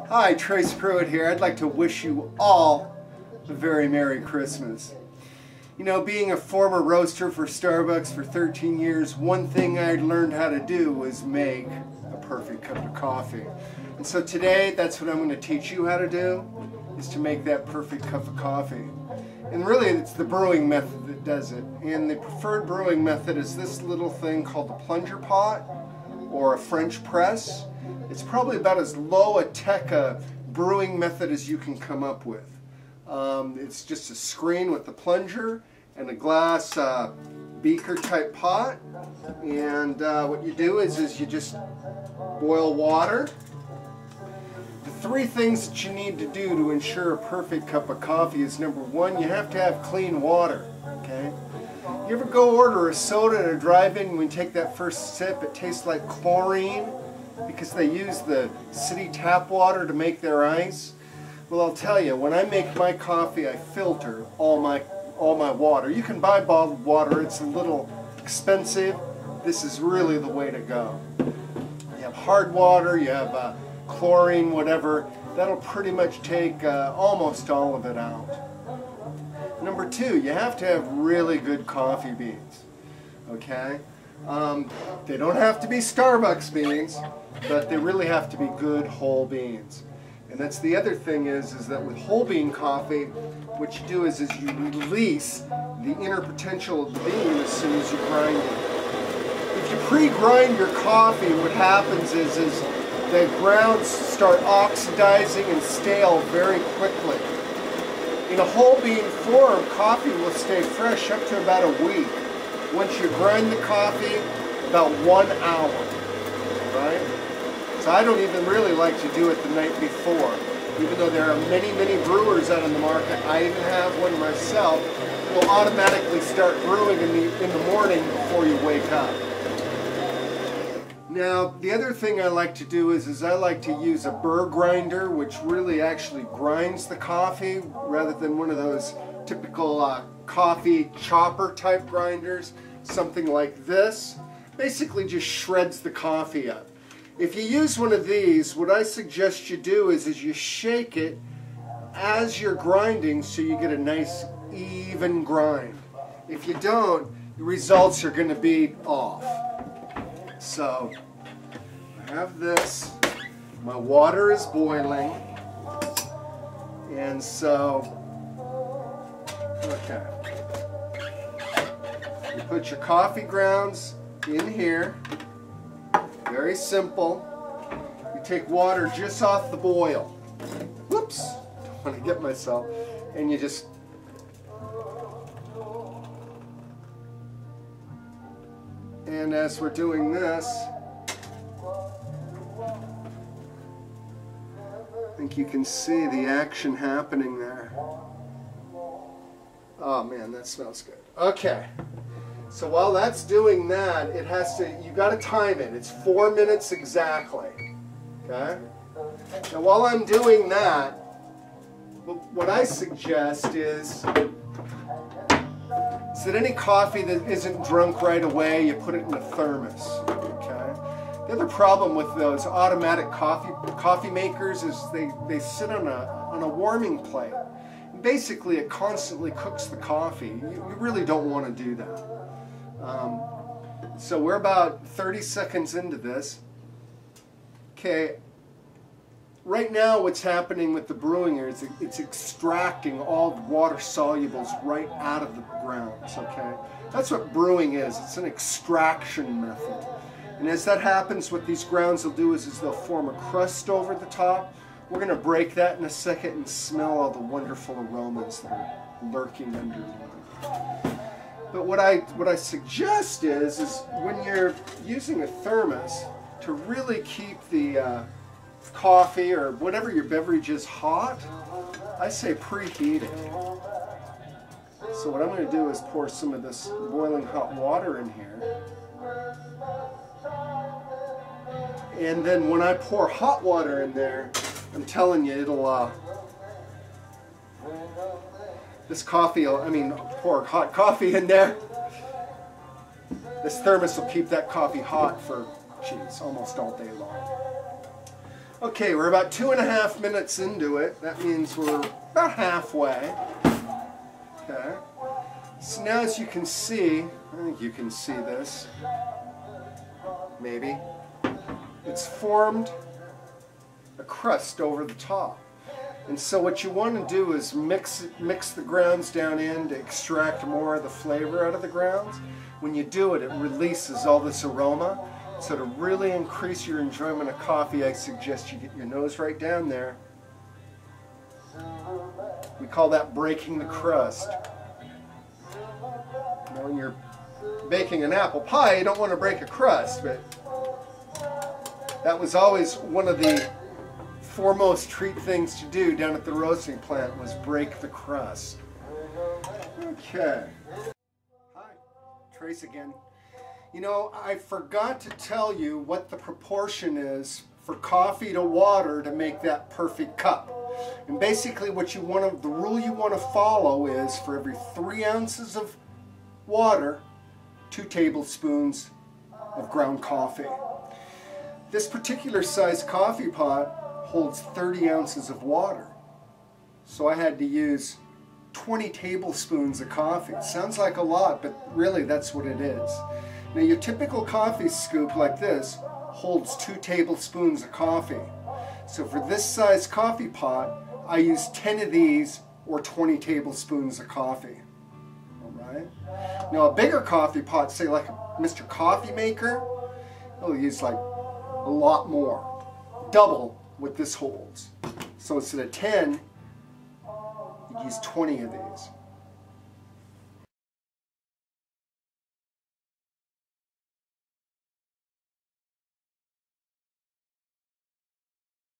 Hi, Trace Prewitt here. I'd like to wish you all a very Merry Christmas. You know, being a former roaster for Starbucks for 13 years, one thing I learned how to do was make a perfect cup of coffee. And so today, that's what I'm going to teach you how to do, is to make that perfect cup of coffee. And really, it's the brewing method that does it. And the preferred brewing method is this little thing called the plunger pot, or a French press. It's probably about as low a tech brewing method as you can come up with. It's just a screen with the plunger and a glass beaker type pot. And what you do is you just boil water. The three things that you need to do to ensure a perfect cup of coffee is, number one, you have to have clean water. Okay? You ever go order a soda at a drive-in, when you take that first sip, it tastes like chlorine because they use the city tap water to make their ice? Well, I'll tell you, when I make my coffee, I filter all my water. You can buy bottled water, it's a little expensive. This is really the way to go. You have hard water, you have chlorine, whatever. That'll pretty much take almost all of it out. Number two, you have to have really good coffee beans, okay? They don't have to be Starbucks beans, but they really have to be good whole beans. And that's the other thing is that with whole bean coffee, what you do is you release the inner potential of the bean as soon as you grind it. If you pre-grind your coffee, what happens is the grounds start oxidizing and stale very quickly. In a whole bean form, coffee will stay fresh up to about a week. Once you grind the coffee, about 1 hour, right? So I don't even really like to do it the night before. Even though there are many, many brewers out in the market, I even have one myself. It will automatically start brewing in the morning before you wake up. Now, the other thing I like to do is I like to use a burr grinder, which really actually grinds the coffee rather than one of those typical coffee chopper type grinders. Something like this basically just shreds the coffee up. If you use one of these, what I suggest you do is you shake it as you're grinding so you get a nice even grind. If you don't, the results are going to be off. So I have this, my water is boiling, and so, okay, you put your coffee grounds in here, very simple. You take water just off the boil, whoops, don't want to get myself, and you just and as we're doing this, I think you can see the action happening there. Oh man, that smells good. Okay, so while that's doing that, it has to, you got to time it. It's 4 minutes exactly. Okay? Now while I'm doing that, what I suggest is that any coffee that isn't drunk right away, you put it in a thermos. Okay? The other problem with those automatic coffee makers is they sit on a warming plate. And basically, it constantly cooks the coffee. You really don't want to do that. So we're about 30 seconds into this. Okay. Right now what's happening with the brewing here is it's extracting all the water solubles right out of the grounds, okay? That's what brewing is. It's an extraction method. And as that happens, what these grounds will do is they'll form a crust over the top. We're going to break that in a second and smell all the wonderful aromas that are lurking underneath. But what I suggest is when you're using a thermos, to really keep the coffee or whatever your beverage is hot, I say preheat it. So what I'm going to do is pour some of this boiling hot water in here. And then when I pour hot water in there, I'm telling you, it'll, this coffee, pour hot coffee in there. This thermos will keep that coffee hot for, geez, almost all day long. Okay, we're about 2.5 minutes into it. That means we're about halfway. Okay. So now as you can see, I think you can see this, maybe, it's formed a crust over the top. And so what you want to do is mix the grounds down in to extract more of the flavor out of the grounds. When you do it, it releases all this aroma. So to really increase your enjoyment of coffee, I suggest you get your nose right down there. We call that breaking the crust. Now when you're baking an apple pie, you don't want to break a crust, but that was always one of the foremost treat things to do down at the roasting plant, was break the crust. Okay. Hi, Trace again. You know, I forgot to tell you what the proportion is for coffee to water to make that perfect cup. And basically what you want to, the rule you want to follow is for every 3 ounces of water, 2 tablespoons of ground coffee. This particular size coffee pot holds 30 ounces of water. So I had to use 20 tablespoons of coffee. Sounds like a lot, but really that's what it is. Now your typical coffee scoop like this holds 2 tablespoons of coffee. So for this size coffee pot, I use 10 of these or 20 tablespoons of coffee. Alright? Now a bigger coffee pot, say like a Mr. Coffee Maker, it'll use like a lot more. Double what this holds. So instead of 10, you use 20 of these.